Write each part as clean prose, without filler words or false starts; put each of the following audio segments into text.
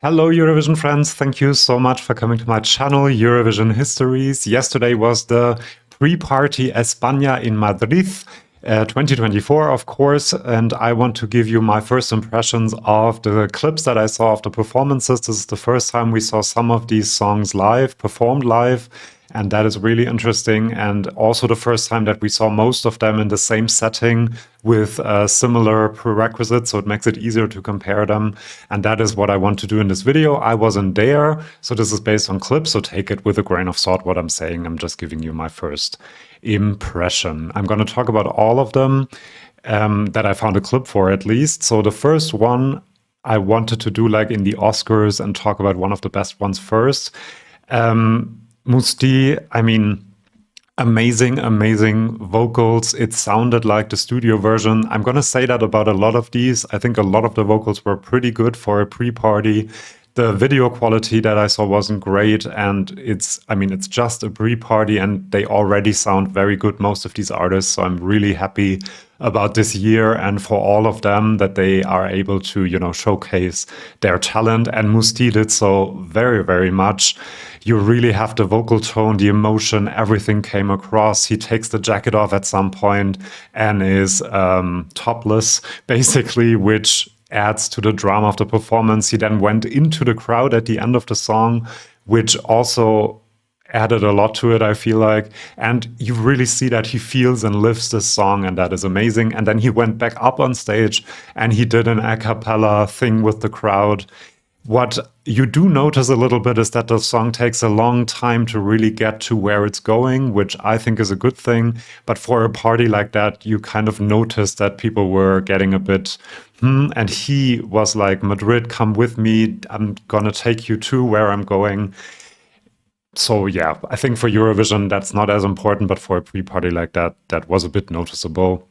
Hello, Eurovision friends. Thank you so much for coming to my channel, Eurovision Histories. Yesterday was the pre-party España in Madrid, 2024, of course, and I want to give you my first impressions of the clips that I saw of the performances. This is the first time we saw some of these songs live, performed live, and that is really interesting. And also the first time that we saw most of them in the same setting with similar prerequisites, so it makes it easier to compare them. And that is what I want to do in this video. I wasn't there, so this is based on clips, so take it with a grain of salt what I'm saying. I'm just giving you my first impression. I'm going to talk about all of them that I found a clip for at least. So the first one I wanted to do like in the Oscars and talk about one of the best ones first. Musti, I mean, amazing, amazing vocals. It sounded like the studio version. I'm going to say that about a lot of these. I think a lot of the vocals were pretty good for a pre-party. The video quality that I saw wasn't great, and it's just a pre-party and they already sound very good, most of these artists. So I'm really happy about this year and for all of them that they are able to, showcase their talent. And Musti did so very, very much. You really have the vocal tone, the emotion, everything came across. He takes the jacket off at some point and is topless, basically, which adds to the drama of the performance. He then went into the crowd at the end of the song, which also added a lot to it, I feel like. And you really see that he feels and lives this song, and that is amazing. And then he went back up on stage and he did an a cappella thing with the crowd. What you do notice a little bit is that the song takes a long time to really get to where it's going, which I think is a good thing. But for a party like that, you kind of notice that people were getting a bit, and he was like, Madrid, come with me. I'm gonna take you to where I'm going. So yeah, I think for Eurovision, that's not as important, but for a pre-party like that, that was a bit noticeable,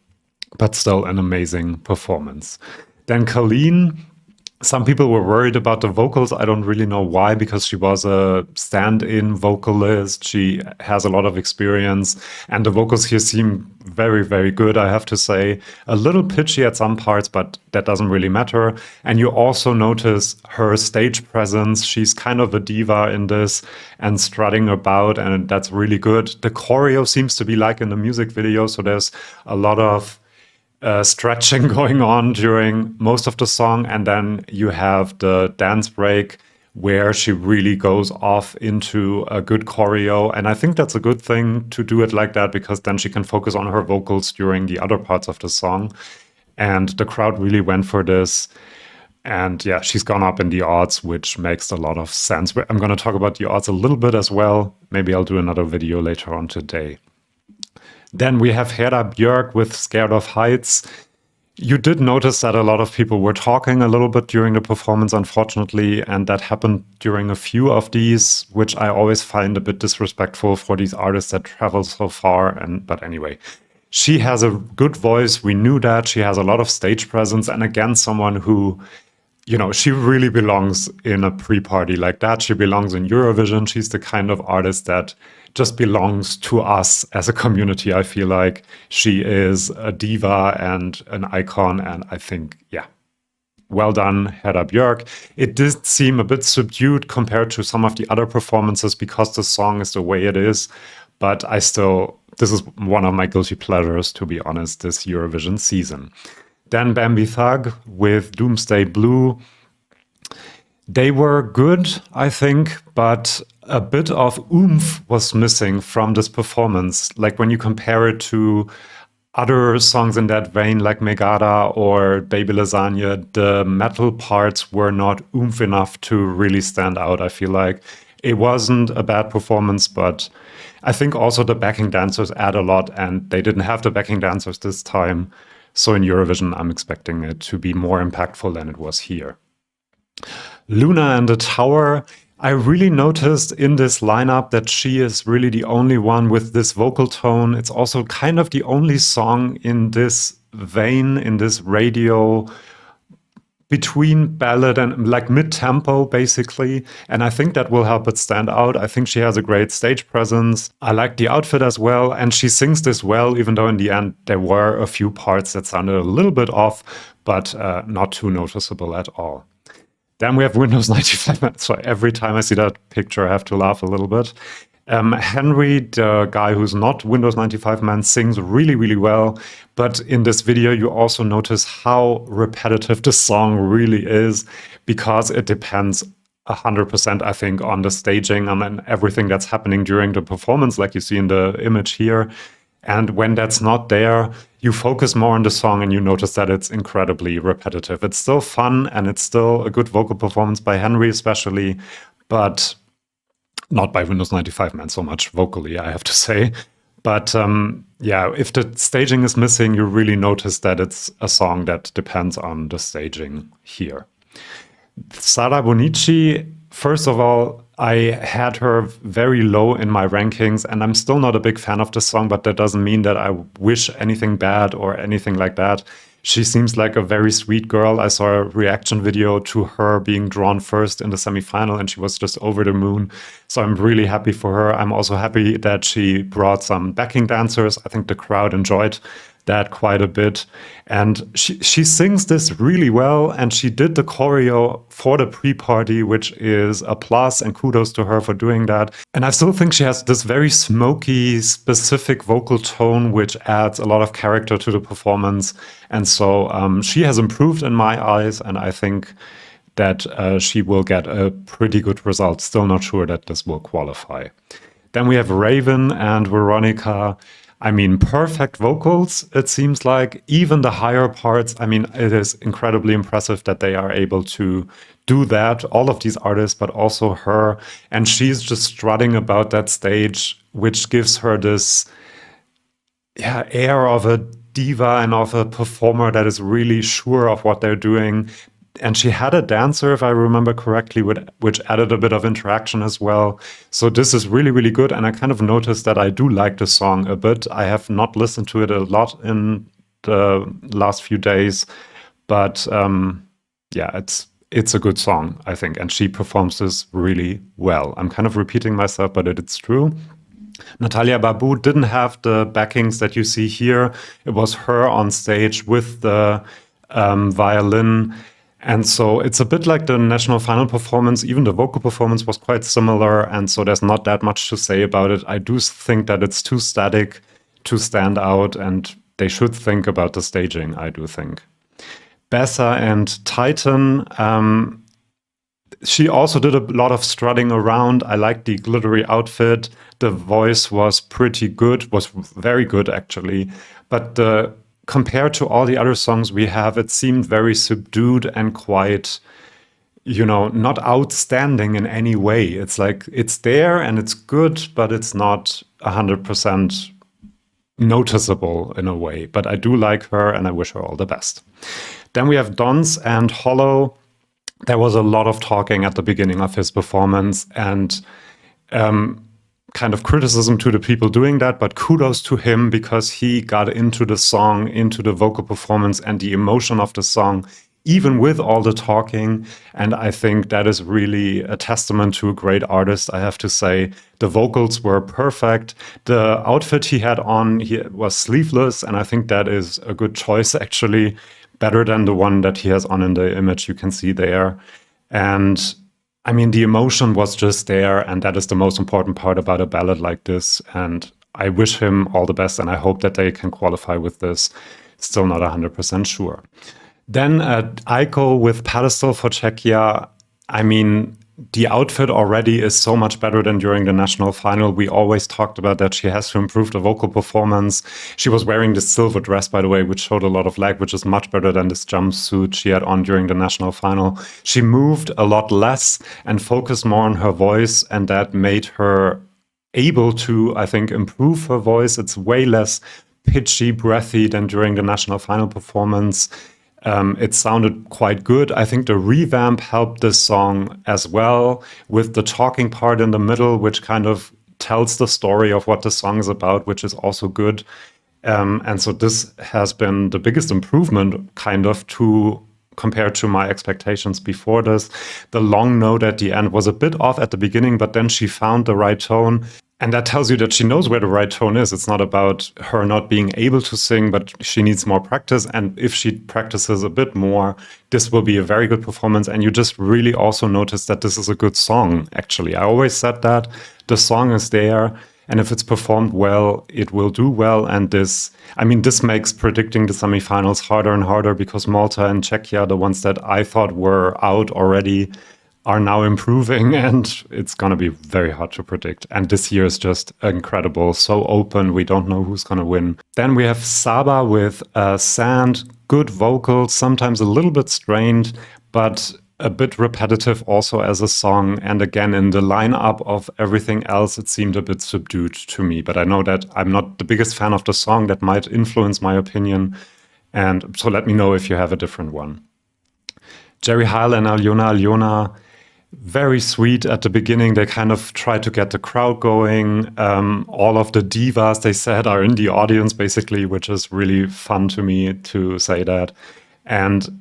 but still an amazing performance. Then Khen. Some people were worried about the vocals. I don't really know why, because she was a stand-in vocalist. She has a lot of experience, and the vocals here seem very, very good, I have to say. A little pitchy at some parts, but that doesn't really matter. And you also notice her stage presence. She's kind of a diva in this and strutting about, and that's really good. The choreo seems to be like in the music video, so there's a lot of stretching going on during most of the song, and then you have the dance break where she really goes off into a good choreo, and I think that's a good thing to do it like that, because then she can focus on her vocals during the other parts of the song. And the crowd really went for this, and yeah, she's gone up in the odds, which makes a lot of sense. I'm going to talk about the odds a little bit as well. Maybe I'll do another video later on today. Then we have Hera with Scared of Heights. You did notice that a lot of people were talking a little bit during the performance, unfortunately, and that happened during a few of these, which I always find a bit disrespectful for these artists that travel so far. But anyway, she has a good voice. We knew that. She has a lot of stage presence, and again, someone who, she really belongs in a pre-party like that. She belongs in Eurovision. She's the kind of artist that just belongs to us as a community. I feel like she is a diva and an icon, and I think, yeah, well done, Hera Björk. It did seem a bit subdued compared to some of the other performances because the song is the way it is, but this is one of my guilty pleasures, to be honest, this Eurovision season. Then Bambi with Doomsday Blue. They were good, I think, but a bit of oomph was missing from this performance. Like when you compare it to other songs in that vein, like Meada or Baby Lasagna, the metal parts were not oomph enough to really stand out. I feel like it wasn't a bad performance, but I think also the backing dancers add a lot, and they didn't have the backing dancers this time. So in Eurovision, I'm expecting it to be more impactful than it was here. Luna and the Tower. I really noticed in this lineup that she is really the only one with this vocal tone. It's also kind of the only song in this vein, in this radio, between ballad and like mid-tempo, basically. And I think that will help it stand out. I think she has a great stage presence. I like the outfit as well. And she sings this well, even though in the end there were a few parts that sounded a little bit off, but not too noticeable at all. Then we have Windows 95. So every time I see that picture, I have to laugh a little bit. Henry, the guy who's not Windows 95 man, sings really, really well. But in this video, you also notice how repetitive the song really is, because it depends 100%, I think, on the staging and then everything that's happening during the performance, like you see in the image here. And when that's not there, you focus more on the song and you notice that it's incredibly repetitive. It's still fun and it's still a good vocal performance by Henry especially, but not by Windows 95 man so much vocally, I have to say. But yeah, if the staging is missing, you really notice that it's a song that depends on the staging here. SAR Bonich, first of all, I had her very low in my rankings, and I'm still not a big fan of the song, but that doesn't mean that I wish anything bad or anything like that. She seems like a very sweet girl. I saw a reaction video to her being drawn first in the semifinal, and she was just over the moon. So I'm really happy for her. I'm also happy that she brought some backing dancers. I think the crowd enjoyed that quite a bit. And she sings this really well, and she did the choreo for the pre-party, which is a plus, and kudos to her for doing that. And I still think she has this very smoky, specific vocal tone, which adds a lot of character to the performance. And so she has improved in my eyes, and I think that she will get a pretty good result. Still not sure that this will qualify. Then we have Raven and Veronica. I mean, perfect vocals, it seems like. Even the higher parts, I mean, it is incredibly impressive that they are able to do that, all of these artists, but also her. And she's just strutting about that stage, which gives her this air of a diva and of a performer that is really sure of what they're doing. And she had a dancer, if I remember correctly, which added a bit of interaction as well. So this is really, really good. And I kind of noticed that I do like the song a bit. I have not listened to it a lot in the last few days. But yeah, it's a good song, I think. And she performs this really well. I'm kind of repeating myself, but it's true. Natalia Babu didn't have the backings that you see here. It was her on stage with the violin. And so it's a bit like the national final performance. Even the vocal performance was quite similar. And so there's not that much to say about it. I do think that it's too static to stand out, and they should think about the staging, I do think. Bessa and Titan, she also did a lot of strutting around. I liked the glittery outfit. The voice was pretty good, was very good actually. But compared to all the other songs we have, it seemed very subdued and quite, not outstanding in any way. It's like, it's there and it's good, but it's not 100% noticeable in a way. But I do like her and I wish her all the best. Then we have Dons and Hollow. There was a lot of talking at the beginning of his performance, and kind of criticism to the people doing that, but kudos to him because he got into the song, into the vocal performance and the emotion of the song, even with all the talking. And I think that is really a testament to a great artist, I have to say. The vocals were perfect. The outfit he had on, he was sleeveless, and I think that is a good choice, actually, better than the one that he has on in the image you can see there. And I mean, the emotion was just there, and that is the most important part about a ballad like this. And I wish him all the best, and I hope that they can qualify with this. Still not 100% sure. Then Aiko with Pedestal for Czechia. I mean, the outfit already is so much better than during the national final. We always talked about that she has to improve the vocal performance. She was wearing this silver dress, by the way, which showed a lot of leg, which is much better than this jumpsuit she had on during the national final. She moved a lot less and focused more on her voice, and that made her able to, I think, improve her voice. It's way less pitchy, breathy than during the national final performance. It sounded quite good. I think the revamp helped this song as well, with the talking part in the middle, which kind of tells the story of what the song is about, which is also good. And so this has been the biggest improvement, kind of, compared to my expectations before this. The long note at the end was a bit off at the beginning, but then she found the right tone. And that tells you that she knows where the right tone is. It's not about her not being able to sing, but she needs more practice. And if she practices a bit more, this will be a very good performance. And you just really also notice that this is a good song, actually. I always said that the song is there. And if it's performed well, it will do well. And this makes predicting the semifinals harder and harder because Malta and Czechia, the ones that I thought were out already, are now improving, and it's going to be very hard to predict. And this year is just incredible, so open, we don't know who's going to win. Then we have Sabba with Sand, good vocals, sometimes a little bit strained, but a bit repetitive also as a song. And again, in the lineup of everything else, it seemed a bit subdued to me. But I know that I'm not the biggest fan of the song. That might influence my opinion. And so let me know if you have a different one. Jerry Heil and Alona, very sweet at the beginning. They kind of try to get the crowd going. All of the divas, they said, are in the audience, basically, which is really fun to me to say that. And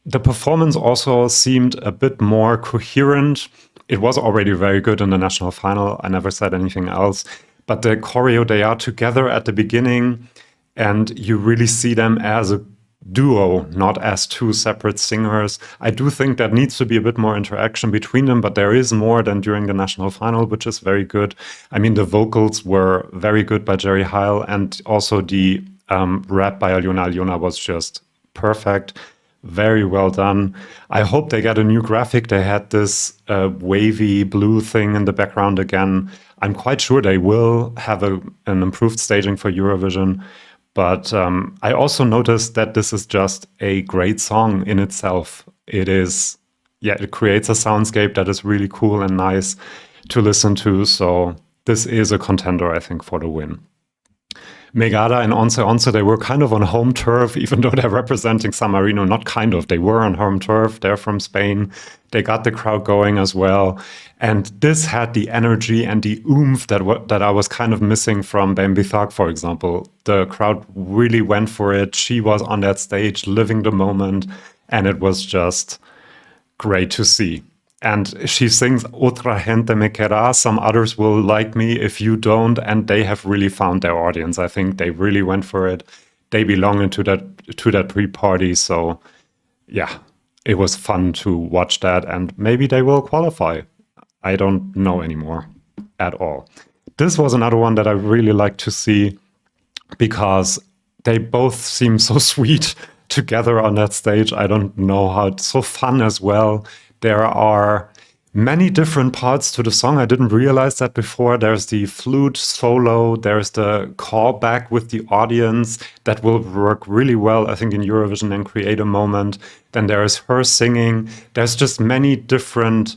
the performance also seemed a bit more coherent. It was already very good in the national final. I never said anything else. But the choreo, they are together at the beginning, and you really see them as a duo, not as two separate singers. I do think that needs to be a bit more interaction between them, but there is more than during the national final, which is very good. I mean, the vocals were very good by Jerry Heil, and also the rap by Alona. Alona was just perfect. Very well done. I hope they get a new graphic. They had this wavy blue thing in the background again. I'm quite sure they will have an improved staging for Eurovision. But I also noticed that this is just a great song in itself. It creates a soundscape that is really cool and nice to listen to. So this is a contender, I think, for the win. Meada and Once, they were kind of on home turf, even though they're representing San Marino. Not kind of, they were on home turf. They're from Spain. They got the crowd going as well. And this had the energy and the oomph that I was kind of missing from Bambi, for example. The crowd really went for it. She was on that stage, living the moment. And it was just great to see. And she sings Otra gente me querrá, some others will like me if you don't, and they have really found their audience. I think they really went for it. They belong into that pre-party, so yeah, it was fun to watch that, and maybe they will qualify. I don't know anymore at all. This was another one that I really like to see because they both seem so sweet together on that stage. I don't know how it's so fun as well. There are many different parts to the song. I didn't realize that before. There's the flute solo. There's the callback with the audience that will work really well, I think, in Eurovision and create a moment. Then there is her singing. There's just many different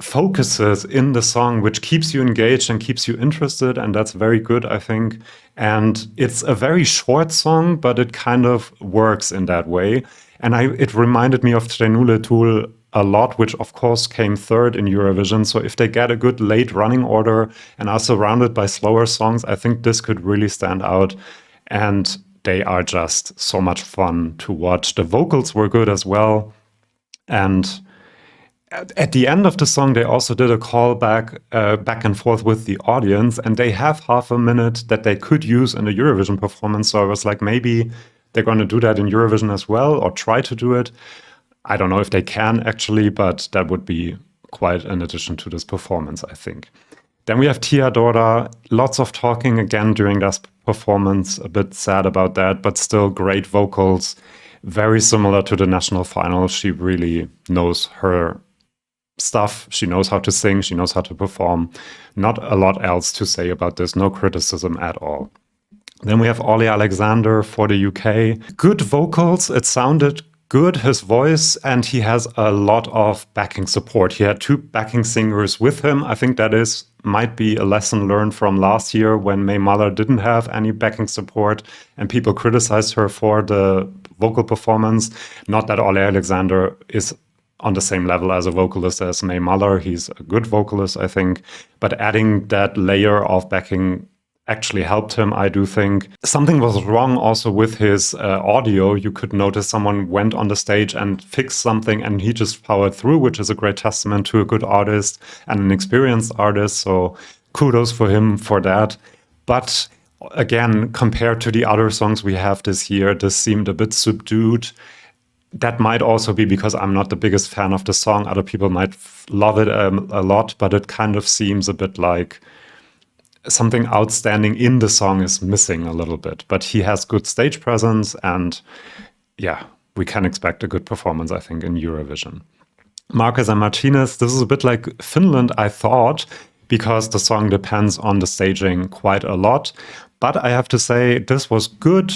focuses in the song, which keeps you engaged and keeps you interested. And that's very good, I think. And it's a very short song, but it kind of works in that way. And it reminded me of Trenule Tool a lot, which of course came third in Eurovision. So if they get a good late running order and are surrounded by slower songs, I think this could really stand out. And they are just so much fun to watch. The vocals were good as well. And at the end of the song, they also did a call back and forth with the audience. And they have half a minute that they could use in the Eurovision performance. So I was like, maybe they're going to do that in Eurovision as well, or try to do it. I don't know if they can actually, but that would be quite an addition to this performance, I think. Then we have Tia Dora, lots of talking again during that performance, a bit sad about that, but still great vocals, very similar to the national final. She really knows her stuff. She knows how to sing, she knows how to perform. Not a lot else to say about this, no criticism at all. Then we have Ollie Alexander for the UK. Good vocals, it sounded good, his voice, and he has a lot of backing support. He had two backing singers with him. I think that might be a lesson learned from last year when May Muller didn't have any backing support and people criticized her for the vocal performance. Not that Ollie Alexander is on the same level as a vocalist as May Muller. He's a good vocalist, I think. But adding that layer of backing actually helped him, I do think. Something was wrong also with his audio. You could notice someone went on the stage and fixed something and he just powered through, which is a great testament to a good artist and an experienced artist. So kudos for him for that. But again, compared to the other songs we have this year, this seemed a bit subdued. That might also be because I'm not the biggest fan of the song. Other people might love it a lot, but it kind of seems a bit like something outstanding in the song is missing a little bit. But he has good stage presence, and yeah, we can expect a good performance, I think, in Eurovision. Marcus and Martinus, this is a bit like Finland, I thought, because the song depends on the staging quite a lot. But I have to say, this was good.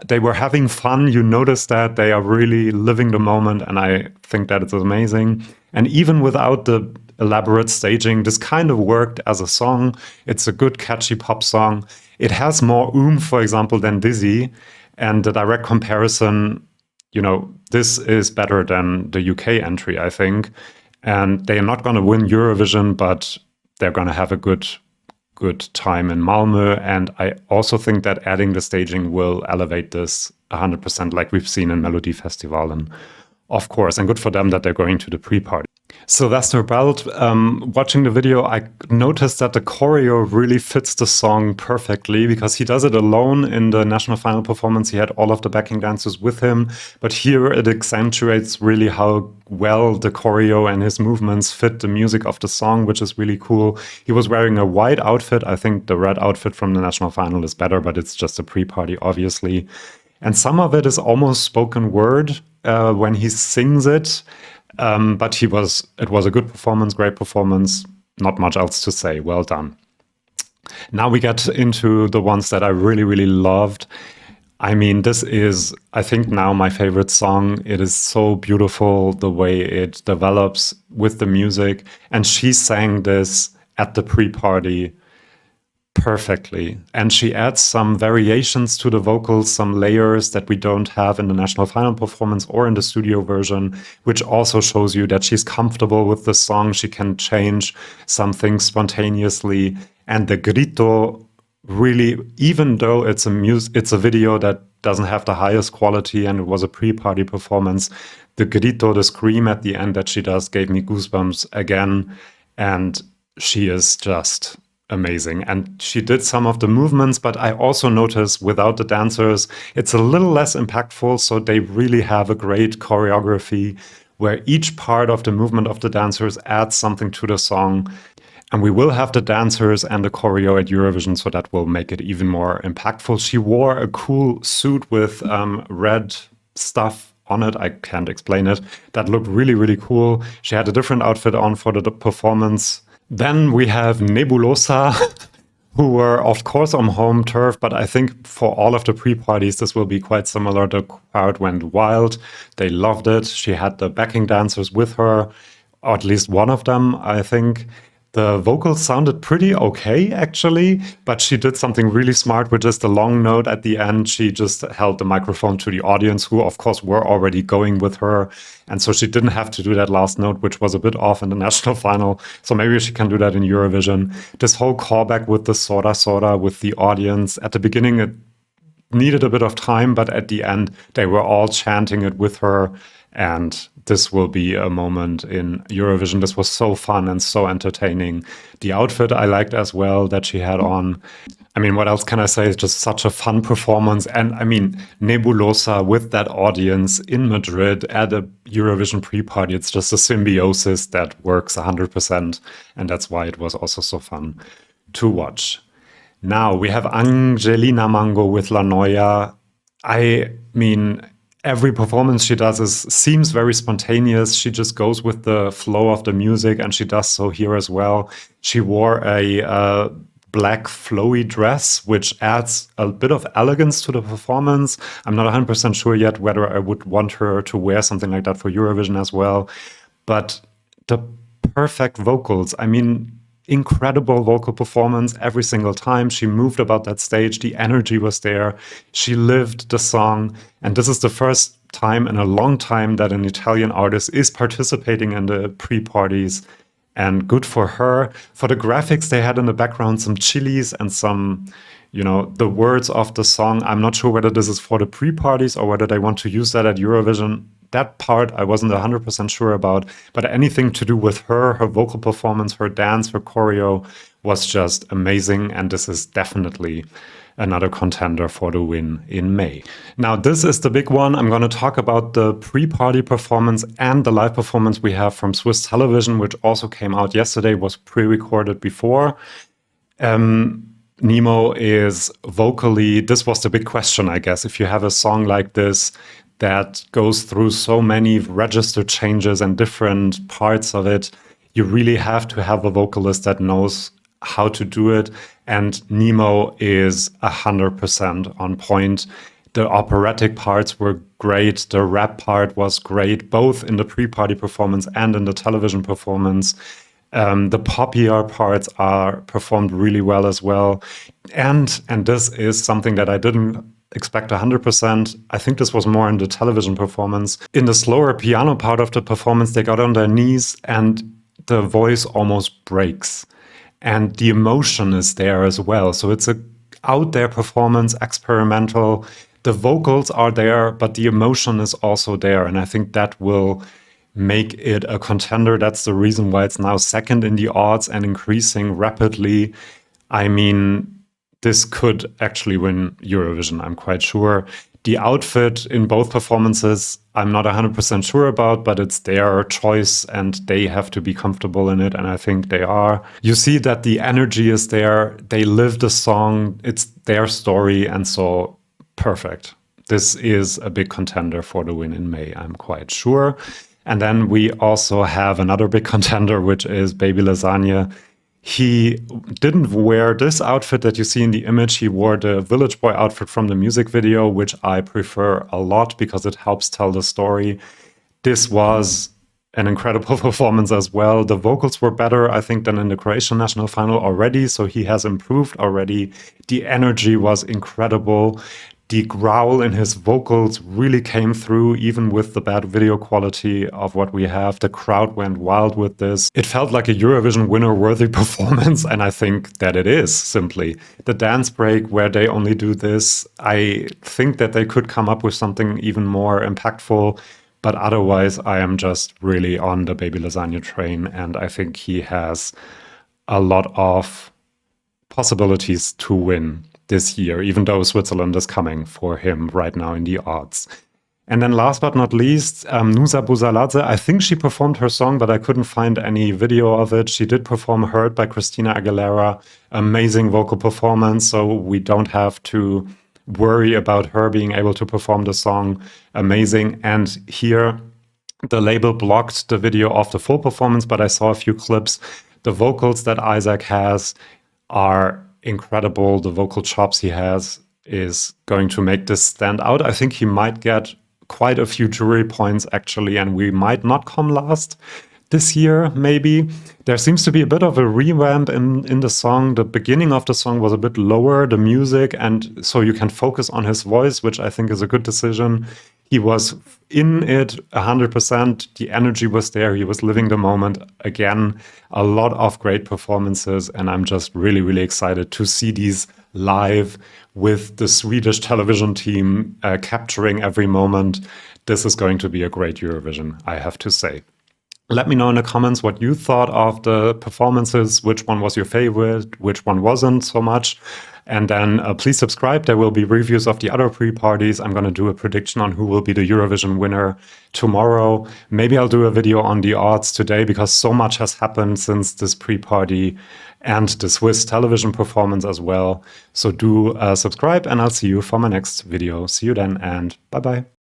They were having fun. You notice that they are really living the moment, and I think that it's amazing. And even without the elaborate staging, this kind of worked as a song. It's a good, catchy pop song. It has more oomph, for example, than Dizzy. And the direct comparison, you know, this is better than the UK entry, I think. And they are not going to win Eurovision, but they're going to have a good time in Malmö. And I also think that adding the staging will elevate this 100%, like we've seen in Melody Festival. And of course, and good for them that they're going to the pre-party. Sylvester Belt, watching the video, I noticed that the choreo really fits the song perfectly because he does it alone. In the national final performance, he had all of the backing dancers with him. But here it accentuates really how well the choreo and his movements fit the music of the song, which is really cool. He was wearing a white outfit. I think the red outfit from the national final is better, but it's just a pre-party, obviously. And some of it is almost spoken word when he sings it. But it was a good performance, great performance, not much else to say. Well done. Now we get into the ones that I really, really loved. I mean, this is, I think, now my favorite song. It is so beautiful, the way it develops with the music. And she sang this at the pre-party perfectly. And she adds some variations to the vocals, some layers that we don't have in the national final performance or in the studio version, which also shows you that she's comfortable with the song. She can change something spontaneously. And the grito really, even though it's a video that doesn't have the highest quality and it was a pre-party performance, the grito, the scream at the end that she does, gave me goosebumps again. And she is just amazing. And she did some of the movements, but I also noticed without the dancers, it's a little less impactful. So they really have a great choreography where each part of the movement of the dancers adds something to the song. And we will have the dancers and the choreo at Eurovision, so that will make it even more impactful. She wore a cool suit with red stuff on it. I can't explain it. That looked really, really cool. She had a different outfit on for the performance. Then we have Nebulosa, who were, of course, on home turf, but I think for all of the pre-parties, this will be quite similar. The crowd went wild. They loved it. She had the backing dancers with her, or at least one of them, I think. The vocals sounded pretty okay, actually, but she did something really smart, which is the long note at the end. She just held the microphone to the audience, who, of course, were already going with her. And so she didn't have to do that last note, which was a bit off in the national final. So maybe she can do that in Eurovision. This whole callback with the Sora Sora with the audience. At the beginning, it needed a bit of time, but at the end, they were all chanting it with her. And this will be a moment in Eurovision. This was so fun and so entertaining. The outfit I liked as well that she had on. I mean, what else can I say? It's just such a fun performance. And I mean, Nebulosa with that audience in Madrid at a Eurovision pre-party, it's just a symbiosis that works 100%. And that's why it was also so fun to watch. Now we have Angelina Mango with La Noia. I mean, every performance she does seems very spontaneous. She just goes with the flow of the music, and she does so here as well. She wore a black flowy dress, which adds a bit of elegance to the performance. I'm not 100% sure yet whether I would want her to wear something like that for Eurovision as well. But the perfect vocals, I mean, incredible vocal performance every single time. She moved about that stage. The energy was there. She lived the song. And this is the first time in a long time that an Italian artist is participating in the pre-parties. And good for her. For the graphics, they had in the background some chilies and some, you know, the words of the song. I'm not sure whether this is for the pre-parties or whether they want to use that at Eurovision. that part I wasn't 100% sure about, but anything to do with her vocal performance, her dance, her choreo was just amazing, and this is definitely another contender for the win in May. Now, this is the big one. I'm going to talk about the pre-party performance and the live performance we have from Swiss Television, which also came out yesterday, was pre-recorded before. Nemo is vocally, this was the big question, I guess. If you have a song like this that goes through so many register changes and different parts of it, you really have to have a vocalist that knows how to do it. And Nemo is 100% on point. The operatic parts were great. The rap part was great, both in the pre-party performance and in the television performance. The poppier parts are performed really well as well. And this is something that I didn't expect 100%. I think this was more in the television performance. In the slower piano part of the performance, they got on their knees and the voice almost breaks. And the emotion is there as well. So it's a out there performance, experimental. The vocals are there, but the emotion is also there. And I think that will make it a contender. That's the reason why it's now second in the odds and increasing rapidly. I mean, this could actually win Eurovision, I'm quite sure. The outfit in both performances, I'm not 100% sure about, but it's their choice and they have to be comfortable in it, and I think they are. You see that the energy is there, they live the song, it's their story, and so perfect. This is a big contender for the win in May, I'm quite sure. And then we also have another big contender, which is Baby Lasagna. He didn't wear this outfit that you see in the image. He wore the Village Boy outfit from the music video, which I prefer a lot because it helps tell the story. This was an incredible performance as well. The vocals were better, I think, than in the Croatian national final already, so he has improved already. The energy was incredible. The growl in his vocals really came through, even with the bad video quality of what we have. The crowd went wild with this. It felt like a Eurovision winner-worthy performance, and I think that it is, simply. The dance break where they only do this, I think that they could come up with something even more impactful, but otherwise I am just really on the Baby Lasagna train, and I think he has a lot of possibilities to win this year, even though Switzerland is coming for him right now in the odds. And then last but not least, Nusa Buzaladze. I think she performed her song, but I couldn't find any video of it. She did perform Hurt by Christina Aguilera. Amazing vocal performance, so we don't have to worry about her being able to perform the song. Amazing. And here, the label blocked the video of the full performance, but I saw a few clips. The vocals that Isaac has are incredible. The vocal chops he has is going to make this stand out. I think he might get quite a few jury points actually, and we might not come last this year, maybe. There seems to be a bit of a revamp in the song. The beginning of the song was a bit lower, the music, and so you can focus on his voice, which I think is a good decision. He was in it 100%. The energy was there. He was living the moment. Again, a lot of great performances, and I'm just really, really excited to see these live with the Swedish television team capturing every moment. This is going to be a great Eurovision, I have to say. Let me know in the comments what you thought of the performances, which one was your favorite, which one wasn't so much. And then please subscribe. There will be reviews of the other pre-parties. I'm going to do a prediction on who will be the Eurovision winner tomorrow. Maybe I'll do a video on the odds today because so much has happened since this pre-party and the Swiss television performance as well. So do subscribe, and I'll see you for my next video. See you then, and bye-bye.